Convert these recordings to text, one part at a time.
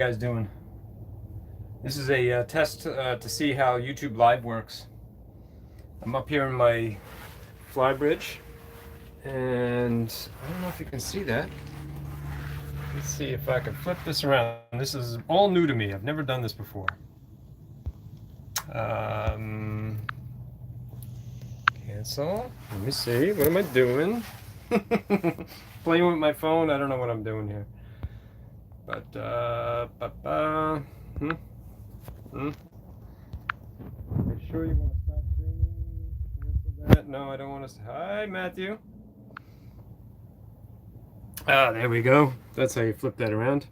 Guys doing? This is a test to see how YouTube Live works. I'm up here in my fly bridge, and I don't know if you can see that. Let's see if I can flip this around. This is all new to me. I've never done this before. Cancel. Let me see. What am I doing? Playing with my phone. I don't know what I'm doing here. But Are you sure you want to stop streaming? Cancel that. No, I don't want to. Hi, Matthew. There we go. That's how you flip that around.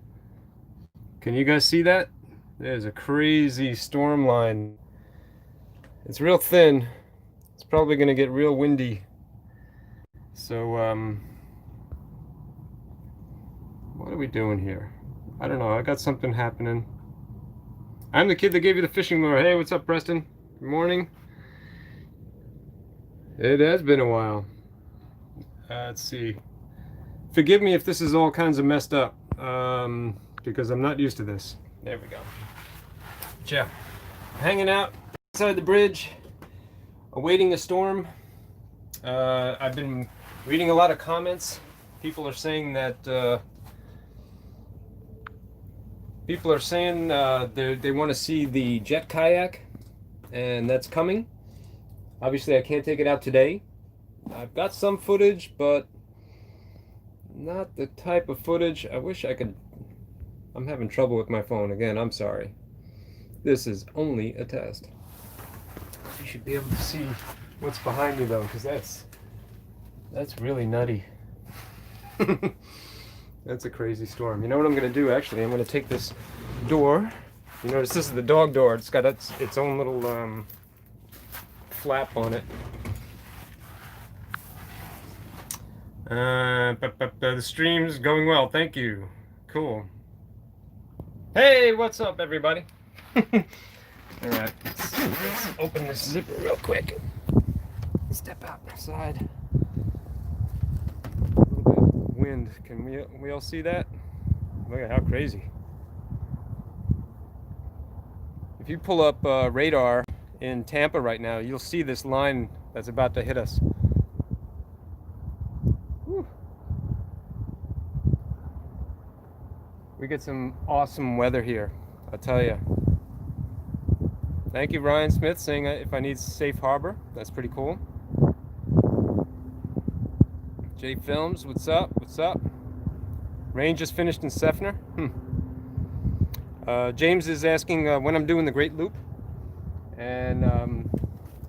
Can you guys see that? There's a crazy storm line. It's real thin. It's probably going to get real windy. So, what are we doing here? I don't know. I got something happening. I'm the kid that gave you the fishing lure. Hey, what's up, Preston? Good morning. It has been a while. Let's see. Forgive me if this is all kinds of messed up, because I'm not used to this. There we go. Yeah. Hanging out outside the bridge, awaiting a storm. I've been reading a lot of comments. People are saying that they want to see the jet kayak, and that's coming. Obviously, I can't take it out today. I've got some footage, but not the type of footage. I wish I could. I'm having trouble with my phone again. I'm sorry. This is only a test. You should be able to see what's behind me though, because that's really nutty. That's a crazy storm. You know what I'm going to do, actually? I'm going to take this door. You notice this is the dog door. It's got its own little flap on it. The stream's going well. Thank you. Cool. Hey, what's up, everybody? All right, let's open this zipper real quick. Step outside. Wind. Can we all see that? Look at how crazy. If you pull up radar in Tampa right now, you'll see this line that's about to hit us. Whew. We get some awesome weather here, I'll tell you. Thank you, Ryan Smith, saying if I need safe harbor. That's pretty cool. J Films, what's up? What's up? Rain just finished in Seffner. James is asking when I'm doing the Great Loop. And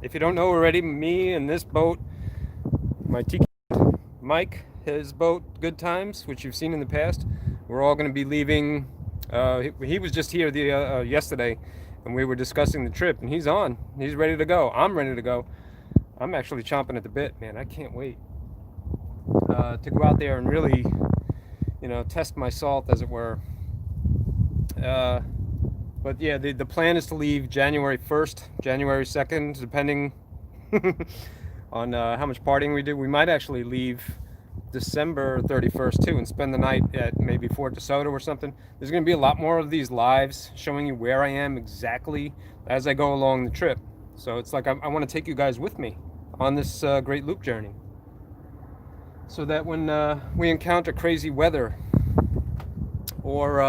if you don't know already, me and this boat, my Tiki Mike, his boat, Good Times, which you've seen in the past, we're all going to be leaving. He was just here yesterday, and we were discussing the trip, and he's on. He's ready to go. I'm ready to go. I'm actually chomping at the bit, man. I can't wait. To go out there and really, test my salt, as it were. But yeah, the plan is to leave January 1st, January 2nd, depending on how much partying we do. We might actually leave December 31st too and spend the night at maybe Fort DeSoto or something. There's going to be a lot more of these lives showing you where I am exactly as I go along the trip. So it's like I want to take you guys with me on this Great Loop journey, so that when we encounter crazy weather, or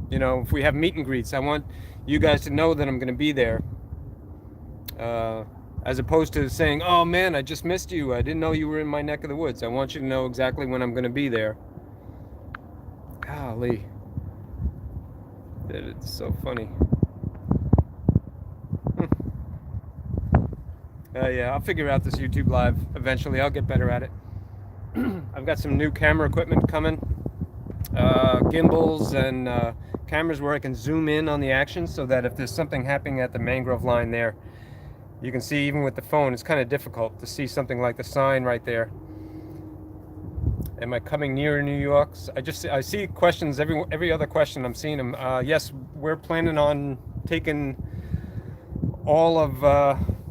if we have meet and greets, I want you guys to know that I'm going to be there, as opposed to saying, oh man, I just missed you, I didn't know you were in my neck of the woods. I want you to know exactly when I'm going to be there. Golly, it's so funny. Yeah, I'll figure out this YouTube Live eventually. I'll get better at it. I've got some new camera equipment coming, gimbals and cameras where I can zoom in on the action, so that if there's something happening at the mangrove line there, you can see. Even with the phone, it's kind of difficult to see something like the sign right there. Am I coming near New York? I see questions, every other question I'm seeing them. Yes, we're planning on taking all of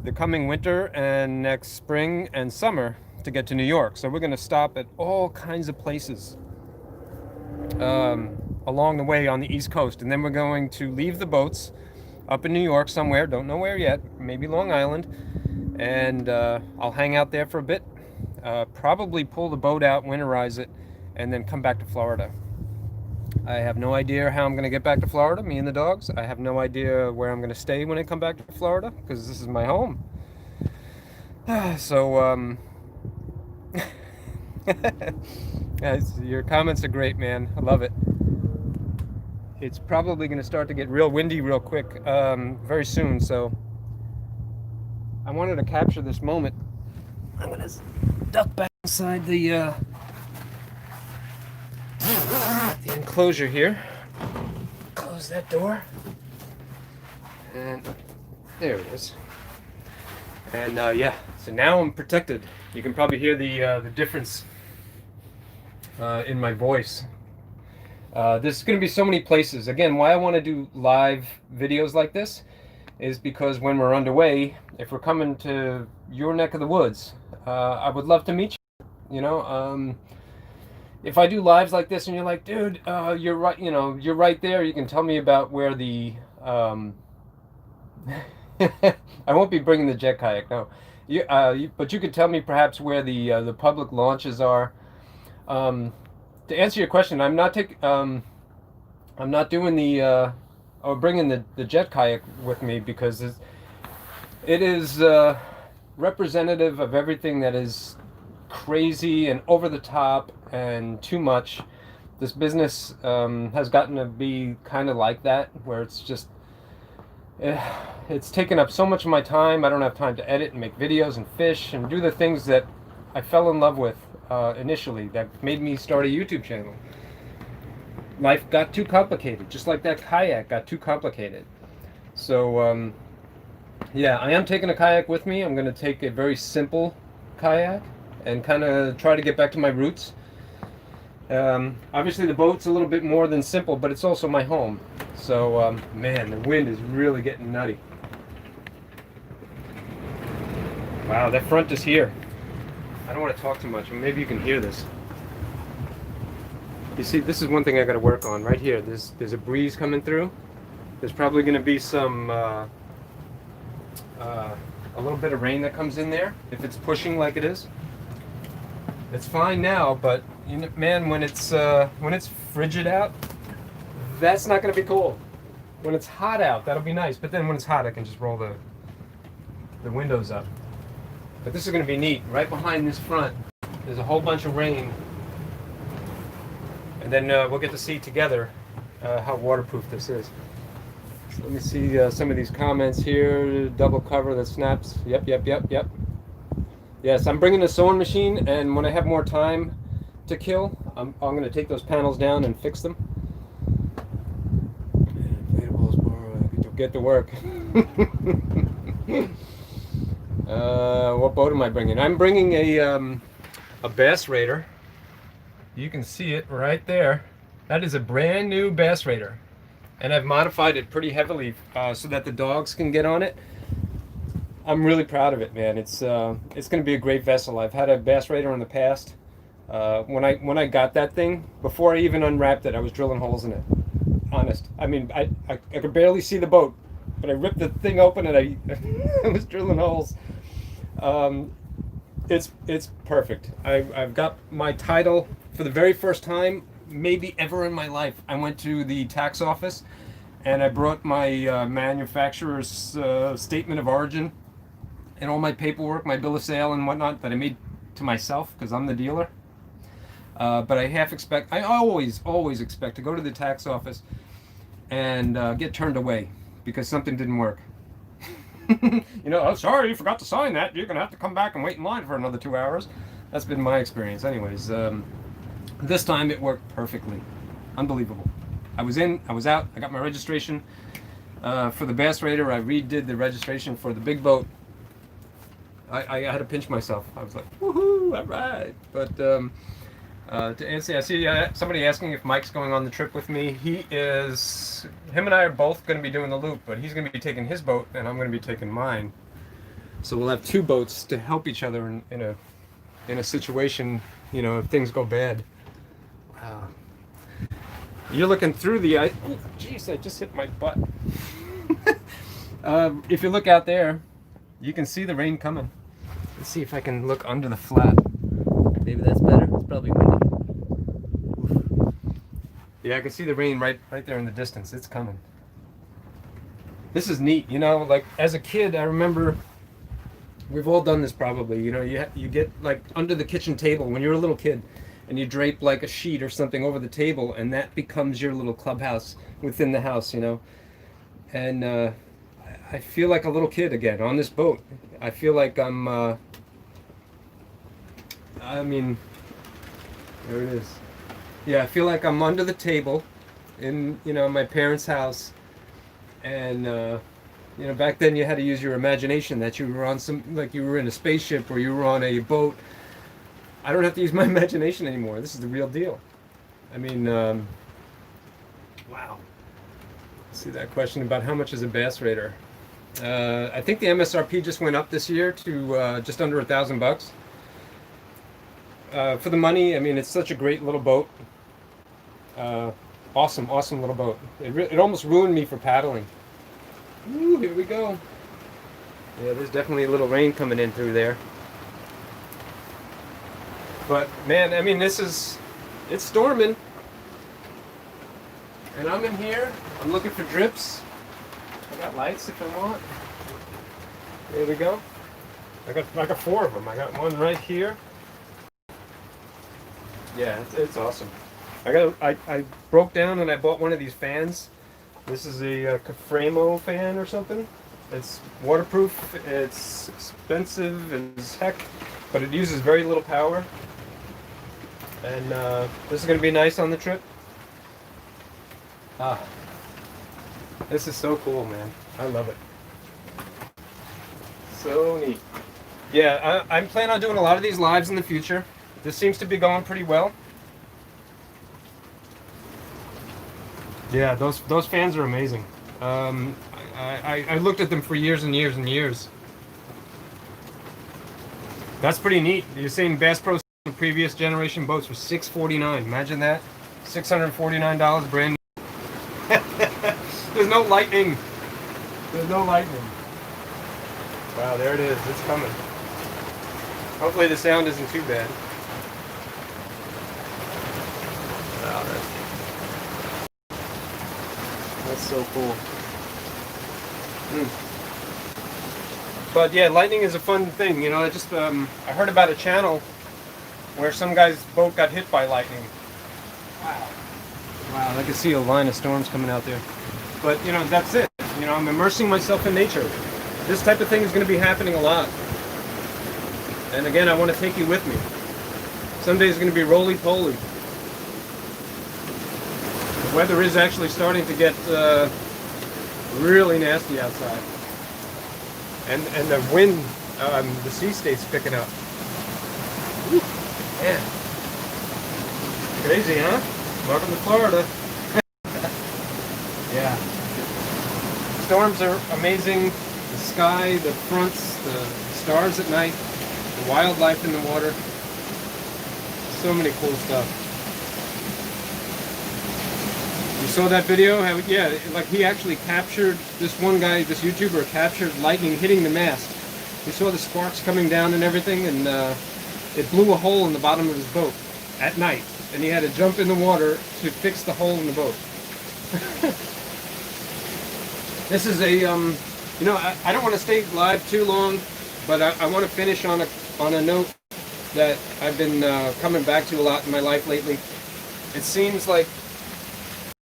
the coming winter and next spring and summer to get to New York. So we're going to stop at all kinds of places. along the way on the East Coast, and then we're going to leave the boats up in New York somewhere, don't know where yet, maybe Long Island, and I'll hang out there for a bit, probably pull the boat out, winterize it, and then come back to Florida. I have no idea how I'm going to get back to Florida, me and the dogs. I have no idea where I'm going to stay when I come back to Florida, because this is my home. So, guys, your comments are great, man. I love it. It's probably going to start to get real windy real quick very soon, so I wanted to capture this moment. I'm going to duck back inside the enclosure here. Close that door. And there it is. And yeah, so now I'm protected. You can probably hear the difference in my voice. There's going to be so many places. Again, why I want to do live videos like this is because when we're underway, if we're coming to your neck of the woods, I would love to meet you. You know, if I do lives like this and you're like, dude, you're right, you know, you're right there, you can tell me about where the I won't be bringing the jet kayak, no. But you could tell me perhaps where the public launches are. To answer your question, I'm not doing the or bringing the jet kayak with me because it is representative of everything that is crazy and over the top and too much. This business has gotten to be kind of like that, where it's just it's taken up so much of my time. I don't have time to edit and make videos and fish and do the things that I fell in love with initially that made me start a YouTube channel. Life got too complicated, just like that kayak got too complicated. So yeah, I am taking a kayak with me. I'm going to take a very simple kayak and kind of try to get back to my roots. Obviously the boat's a little bit more than simple, but it's also my home. So man, the wind is really getting nutty. Wow, that front is here. I don't want to talk too much, but maybe you can hear this. You see, this is one thing I got to work on right here. There's a breeze coming through. There's probably going to be some a little bit of rain that comes in there if it's pushing like it is. It's fine now, but you know, man, when it's frigid out, that's not going to be cool. When it's hot out, that'll be nice. But then when it's hot, I can just roll the windows up. But this is going to be neat. Right behind this front, there's a whole bunch of rain. And then we'll get to see together how waterproof this is. So let me see some of these comments here. Double cover that snaps. Yep. Yes, I'm bringing the sewing machine, and when I have more time to kill, I'm going to take those panels down and fix them. Get to work. What boat am I bringing? I'm bringing a Bass Raider. You can see it right there. That is a brand new Bass Raider, and I've modified it pretty heavily so that the dogs can get on it. I'm really proud of it, man. It's going to be a great vessel. I've had a Bass Raider in the past. When I got that thing, before I even unwrapped it, I was drilling holes in it. Honest. I mean, I could barely see the boat, but I ripped the thing open and I was drilling holes. It's perfect. I've got my title for the very first time, maybe ever in my life. I went to the tax office and I brought my manufacturer's statement of origin and all my paperwork, my bill of sale and whatnot that I made to myself because I'm the dealer. But I always expect to go to the tax office and get turned away because something didn't work. You know, oh, sorry, you forgot to sign that. You're going to have to come back and wait in line for another 2 hours. That's been my experience. Anyways, this time it worked perfectly. Unbelievable. I was in, I was out, I got my registration for the Bass Raider. I redid the registration for the big boat. I had to pinch myself. I was like, woohoo, all right. But to answer, I see somebody asking if Mike's going on the trip with me. Him and I are both going to be doing the loop, but he's going to be taking his boat and I'm going to be taking mine. So we'll have two boats to help each other in a situation, you know, if things go bad. Wow. You're looking through the ice. Oh, jeez, I just hit my butt. If you look out there, you can see the rain coming. Let's see if I can look under the flap. Maybe that's better. It's probably windy. Oof. Yeah, I can see the rain right there in the distance. It's coming. This is neat, you know. Like as a kid, I remember. We've all done this probably. You know, you get like under the kitchen table when you're a little kid, and you drape like a sheet or something over the table, and that becomes your little clubhouse within the house. You know, and I feel like a little kid again on this boat. I feel like I'm. I mean, there it is. Yeah, I feel like I'm under the table, in my parents' house, and. Back then you had to use your imagination that you were on like you were in a spaceship or you were on a boat. I don't have to use my imagination anymore. This is the real deal. I mean, wow. See that question about how much is a bass raider? I think the MSRP just went up this year to just under $1,000. For the money, I mean, it's such a great little boat. Awesome little boat. It almost ruined me for paddling. Ooh, here we go. Yeah, there's definitely a little rain coming in through there. But man, I mean, it's storming. And I'm in here, I'm looking for drips. I got lights if I want. There we go. I got 4 of them. I got one right here. Yeah, it's awesome. I broke down and I bought one of these fans. This is a Caframo fan or something. It's waterproof, it's expensive as heck, but it uses very little power. And this is going to be nice on the trip. This is so cool, man. I love it. So neat. Yeah, I'm planning on doing a lot of these lives in the future. This seems to be going pretty well. Yeah, those fans are amazing. I looked at them for years and years and years. That's pretty neat. You're saying Bass Pro previous generation boats were $649. Imagine that. $649 brand new. There's no lightning. There's no lightning. Wow, there it is. It's coming. Hopefully the sound isn't too bad. Wow, that's so cool. But yeah, lightning is a fun thing. You know, I heard about a channel where some guy's boat got hit by lightning. Wow. Wow, I can see a line of storms coming out there. But, that's it. I'm immersing myself in nature. This type of thing is going to be happening a lot. And again, I want to take you with me. Someday it's going to be roly-poly. The weather is actually starting to get really nasty outside. And the wind, the sea state's picking up. Woo, man. Crazy, huh? Welcome to Florida. Yeah. Storms are amazing. The sky, the fronts, the stars at night, the wildlife in the water. So many cool stuff. You saw that video? Yeah, like he actually captured, this one guy, this YouTuber captured lightning hitting the mast. You saw the sparks coming down and everything, and it blew a hole in the bottom of his boat at night. And he had to jump in the water to fix the hole in the boat. This is a, I don't want to stay live too long, but I want to finish on a note that I've been coming back to a lot in my life lately. It seems like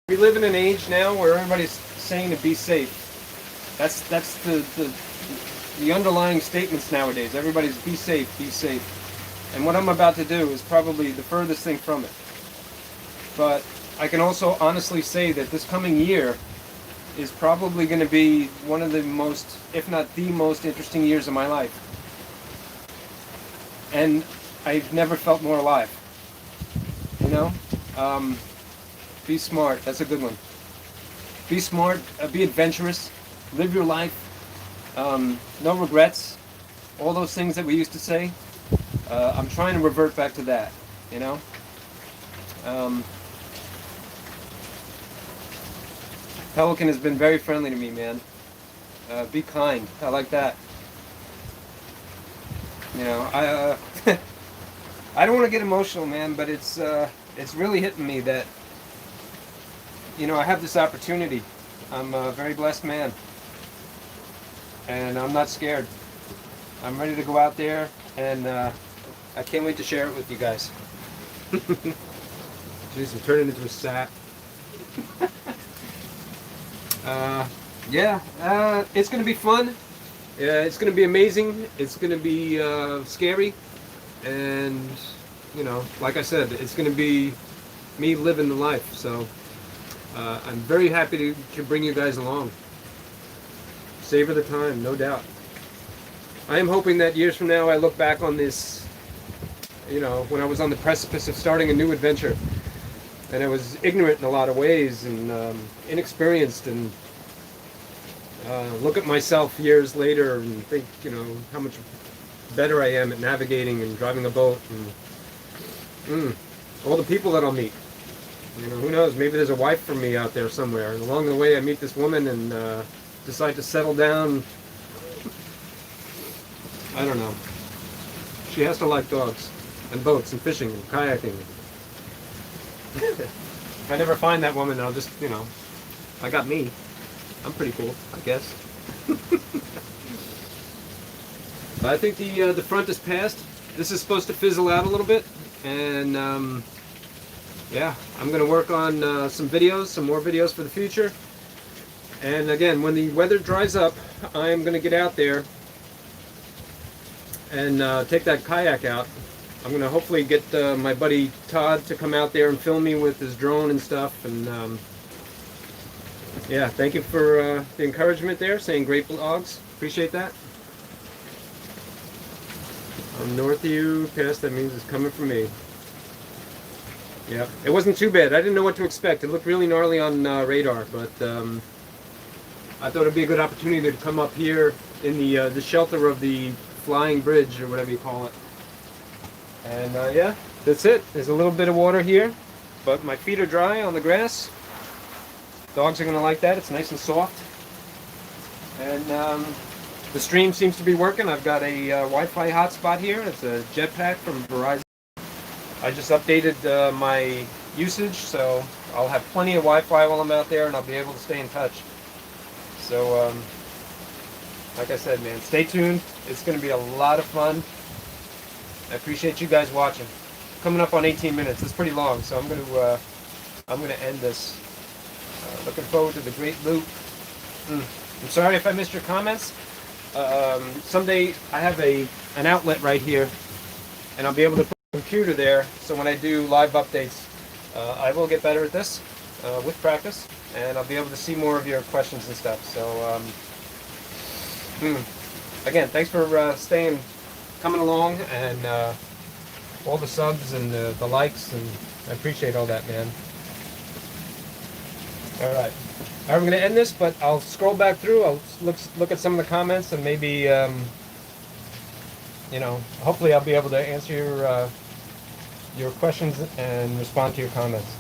we live in an age now where everybody's saying to be safe. That's the underlying statements nowadays. Everybody's be safe, be safe. And what I'm about to do is probably the furthest thing from it. But I can also honestly say that this coming year is probably going to be one of the most, if not the most interesting years of my life. And I've never felt more alive. Be smart. That's a good one. Be smart. Be adventurous. Live your life. No regrets. All those things that we used to say. I'm trying to revert back to that. Pelican has been very friendly to me, man. Be kind. I like that. You know, I don't want to get emotional, man, but it's really hitting me that, you know, I have this opportunity. I'm a very blessed man, and I'm not scared. I'm ready to go out there, and I can't wait to share it with you guys. Jeez, I'm turning into a sap. Yeah, it's going to be fun. It's going to be amazing. It's going to be scary. And, you know, like I said, it's going to be me living the life. So I'm very happy to bring you guys along. Savor the time, no doubt. I am hoping that years from now I look back on this, you know, when I was on the precipice of starting a new adventure. And I was ignorant in a lot of ways and inexperienced, and look at myself years later and think, you know, how much better I am at navigating and driving a boat, and all the people that I'll meet. You know, who knows, maybe there's a wife for me out there somewhere, and along the way I meet this woman and decide to settle down. I don't know. She has to like dogs and boats and fishing and kayaking. If I never find that woman, I'll just, you know, I got me. I'm pretty cool, I guess. I think the front is past. This is supposed to fizzle out a little bit, and yeah, I'm going to work on some more videos for the future. And again, when the weather dries up, I'm going to get out there and take that kayak out. I'm going to hopefully get my buddy Todd to come out there and film me with his drone and stuff. And yeah, thank you for the encouragement there, saying great blogs. Appreciate that. I'm north of you, past, that means it's coming from me. Yeah, it wasn't too bad. I didn't know what to expect. It looked really gnarly on radar, but I thought it'd be a good opportunity to come up here in the shelter of the flying bridge, or whatever you call it. And yeah, that's it. There's a little bit of water here, but my feet are dry on the grass. Dogs are going to like that. It's nice and soft. And the stream seems to be working. I've got a Wi-Fi hotspot here. It's a jetpack from Verizon. I just updated my usage, so I'll have plenty of Wi-Fi while I'm out there, and I'll be able to stay in touch. So, like I said, man, stay tuned. It's going to be a lot of fun. I appreciate you guys watching. Coming up on 18 minutes. It's pretty long, so I'm going to end this. Looking forward to the great loop. I'm sorry if I missed your comments. Someday I have an outlet right here, and I'll be able to put a computer there, so when I do live updates, I will get better at this with practice, and I'll be able to see more of your questions and stuff. So again, thanks for coming along, and all the subs and the likes, and I appreciate all that, man. All right, I'm going to end this, but I'll scroll back through. I'll look at some of the comments, and maybe you know, hopefully I'll be able to answer your questions and respond to your comments.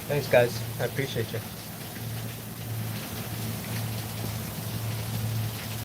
Thanks, guys. I appreciate you.